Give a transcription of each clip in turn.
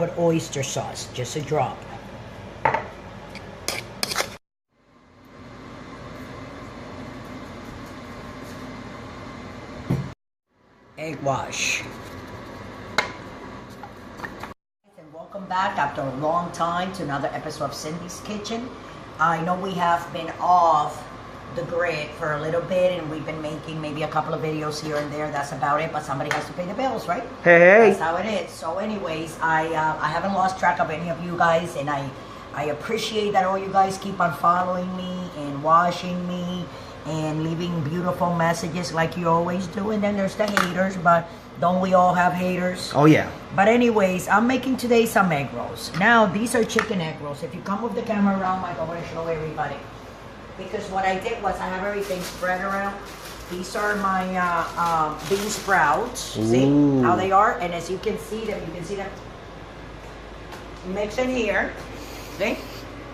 put oyster sauce, just a drop. Egg wash. And welcome back after a long time to another episode of Cindy's Kitchen. I know we have been off the grid for a little bit, and we've been making maybe a couple of videos here and there. That's about it, but somebody has to pay the bills, right? Hey. That's how it is. So anyways, I haven't lost track of any of you guys, and I appreciate that all you guys keep on following me and watching me and leaving beautiful messages like you always do. And then there's the haters, but don't we all have haters? Oh yeah. But anyways, I'm making today some egg rolls. Now, these are chicken egg rolls. If you come with the camera around, Mike, I want to show everybody. Because what I did was I have everything spread around. These are my bean sprouts. Ooh. See how they are? And as you can see them, mix in here. See?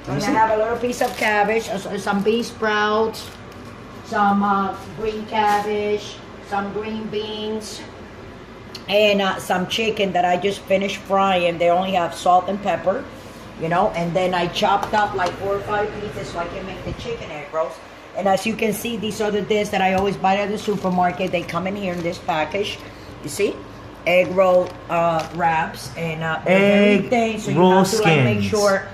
And I have a little piece of cabbage, some bean sprouts, some green cabbage, some green beans, and some chicken that I just finished frying. They only have salt and pepper, you know, and then I chopped up like 4 or 5 pieces so I can make the chicken egg rolls. And as you can see, these are the discs that I always buy at the supermarket. They come in here in this package, you see? Egg roll wraps and everything. So you have to like make sure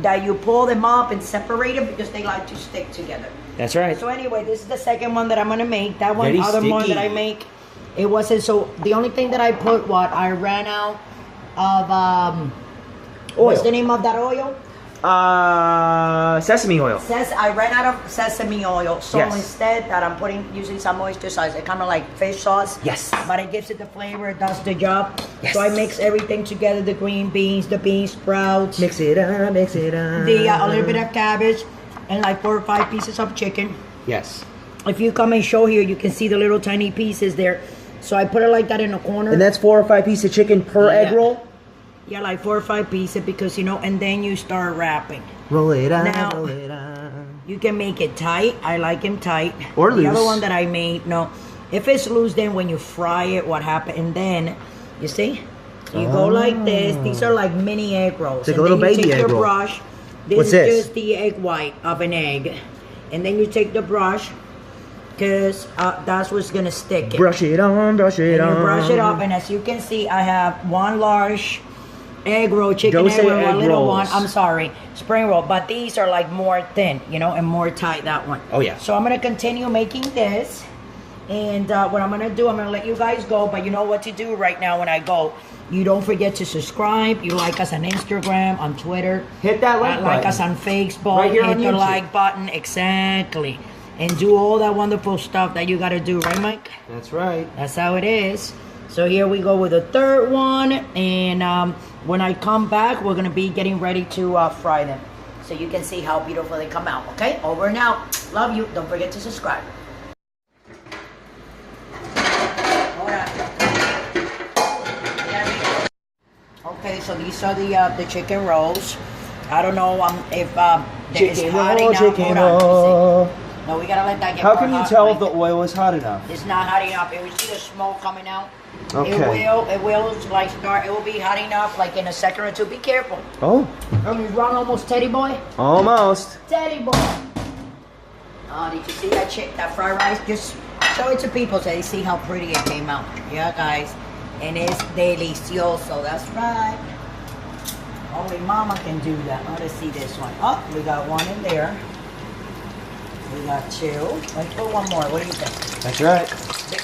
that you pull them up and separate them because they like to stick together. That's right. So anyway, this is the second one that I'm gonna make. That one, Very other one sticky. that I make, it wasn't so. The only thing that I put, I ran out of Oil. what's the name of that oil? Sesame oil. I ran out of sesame oil, so Yes. instead that I'm using some oyster sauce. It's kind of like fish sauce. Yes. But it gives it the flavor. It does the job. Yes. So I mix everything together: the green beans, the bean sprouts, Mix it up, mix it up. the a little bit of cabbage, and like 4 or 5 pieces of chicken. Yes. If you come and show here, you can see the little tiny pieces there. So I put it like that in a corner. And that's 4 or 5 pieces of chicken per egg roll? Yeah, like 4 or 5 pieces because, you know, and then you start wrapping. Roll it up, Now, roll it up. You can make it tight. I like them tight. Or The loose. other one that I made, no. If it's loose, then when you fry it, what happened? And then, you see? You go like this. These are like mini egg rolls. It's like and a little then you baby take egg your roll. brush. This What's is this? just the egg white of an egg. And then you take the brush because that's what's going to stick it. Brush it on, brush it And on. you brush it up, and as you can see, I have 1 large egg roll, chicken Dose egg roll, egg a little one. rolls. I'm sorry, spring roll. But these are like more thin, you know, and more tight, that one. Oh, yeah. So I'm going to continue making this. And what I'm going to do, I'm going to let you guys go. But you know what to do right now when I go. You don't forget to subscribe. You like us on Instagram, on Twitter. Hit that like Like button. us on Facebook. Right here Hit on the YouTube. like button. Exactly. And do all that wonderful stuff that you got to do. Right, Mike? That's right. That's how it is. So here we go with the third one. And when I come back, we're going to be getting ready to fry them. So you can see how beautiful they come out. Okay? Over and out. Love you. Don't forget to subscribe. Hold on. Okay, so these are the chicken rolls. I don't know if it's Chicken hot roll, enough. chicken Hold on. roll. No, we got to let that get How more can you hot, tell Mike. if the oil is hot enough? It's not hot enough. If you see the smoke coming out, Okay. it will like start. It will be hot enough, like in a second or two. Be careful. Oh, Are you run almost Teddy boy? almost. Teddy boy. Oh, did you see that fried rice? Just show it to people so they see how pretty it came out. Yeah, guys, and it's delicioso. That's right. Only Mama can do that. Let's see this one. Oh, we got one in there. We got 2. Let's put one more. What do you think? That's right.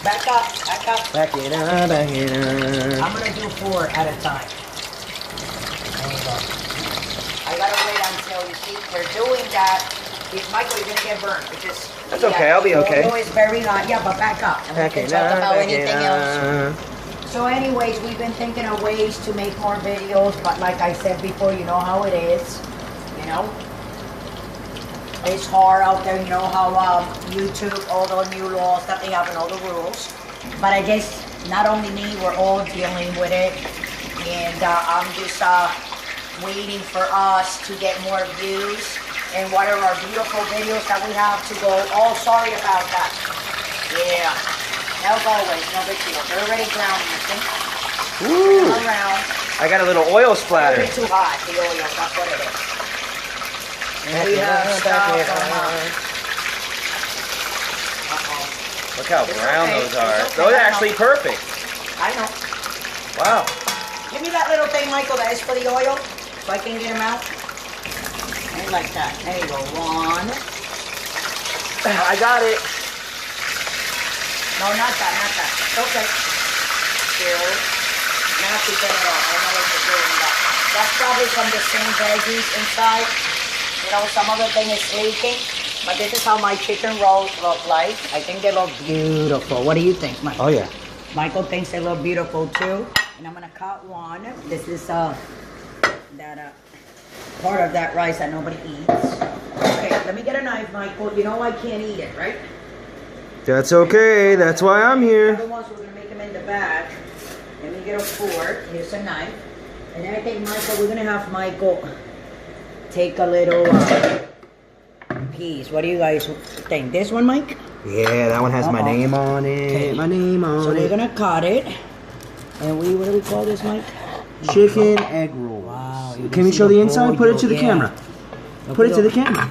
Back up, back up. Back it up, back it up. I'm gonna do 4 at a time. There you go. I gotta wait until you see we're doing that. Michael, you're gonna get burned because That's okay, I'll be okay. The oil is very hot. Yeah, but back up. And we can talk about anything else. So anyways, we've been thinking of ways to make more videos, but like I said before, you know how it is. You know? It's hard out there, you know how YouTube, all the new laws that they have and all the rules. But I guess not only me, we're all dealing with it. And I'm just waiting for us to get more views. And what are our beautiful videos that we have to go. Oh, sorry about that. Yeah. As always, no big deal. They're already grounding, you think? Ooh. Around. I got a little oil A splatter. bit too hot, the oil, that's what it is. And we have stuff Look how brown okay, those are. it's okay, Those are I know. actually perfect. I know. Wow. Give me that little thing, Michael, that is for the oil, so I can get them out. And like that. There you go. One. I got it. No, not that, not that. Okay. Two. Now keep it off. I don't know what you're doing with that. That's probably from the same veggies inside. You know, some of the thing is leaking. But this is how my chicken rolls look like. I think they look beautiful. What do you think, Michael? Oh yeah. Michael thinks they look beautiful too. And I'm gonna cut one. This is that part of that rice that nobody eats. Okay, let me get a knife, Michael. You know I can't eat it, right? That's okay. That's why I'm here. The ones we're gonna make them in the back. Let me get a fork. Here's a knife. And then I think Michael, we're gonna have Michael take a little piece. What do you guys think? This one, Mike? Yeah, that one has my name on it. Okay. My name on So it. we're gonna cut it. And what do we call this, Mike? Chicken egg rolls. Wow. Can we show the inside? Put it to the Yeah. camera. Put it to the camera.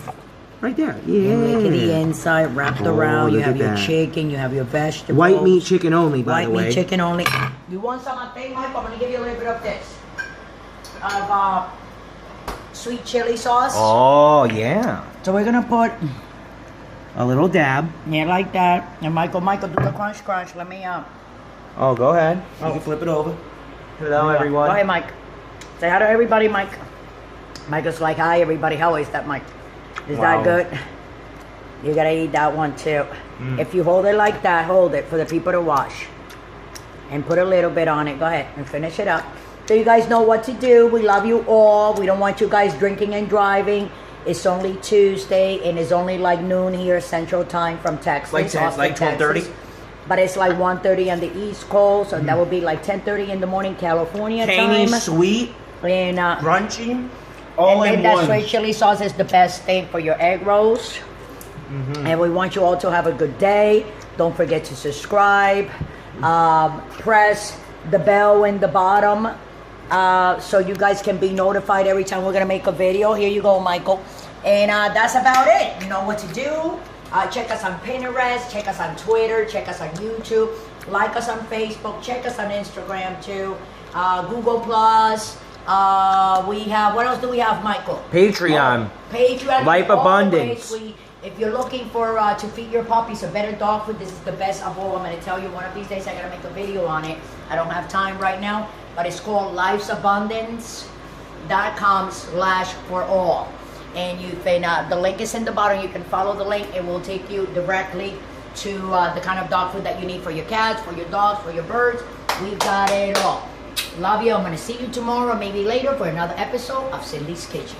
Right there. Yeah. Look at the inside, wrapped around. You look have at your that. chicken, you have your vegetables. White meat chicken only, by White the way. meat chicken only. You want some thing, Mike? I'm gonna give you a little bit of this. Of sweet chili sauce. Oh, yeah. So we're gonna put A little dab. yeah like that. And Michael, do the crunch. Let me Oh, go ahead. You Oh. can flip it over. Hello, everyone. Go ahead, Mike. Say hi to everybody, Mike. Mike is like, hi, everybody. How is that, Mike? Is Wow. that good? You gotta eat that one, too. If you hold it like that, hold it for the people to wash. And put a little bit on it. Go ahead and finish it up. So you guys know what to do. We love you all. We don't want you guys drinking and driving. It's only Tuesday, and it's only like noon here, Central Time from Texas. Like 10 Austin, like 12:30? Texas. But it's like 1:30 on the East Coast, so that would be like 10:30 in the morning, California Tangy, time. sweet, And crunchy, all and in that one. straight chili sauce is the best thing for your egg rolls. And we want you all to have a good day. Don't forget to subscribe. Press the bell in the bottom so you guys can be notified every time we're gonna make a video. Here you go, Michael. And that's about it. You know what to do. Check us on Pinterest, check us on Twitter, check us on YouTube, like us on Facebook, check us on Instagram too, Google Plus. We have, what else do we have, Michael? Patreon. Patreon. Life Abundance. Always, if you're looking for to feed your puppies a better dog food, this is the best of all. I'm going to tell you one of these days I'm going to make a video on it. I don't have time right now, but it's called lifesabundance.com/for-all. And you can, the link is in the bottom. You can follow the link. It will take you directly to the kind of dog food that you need for your cats, for your dogs, for your birds. We've got it all. Love you. I'm going to see you tomorrow, maybe later, for another episode of Cindy's Kitchen.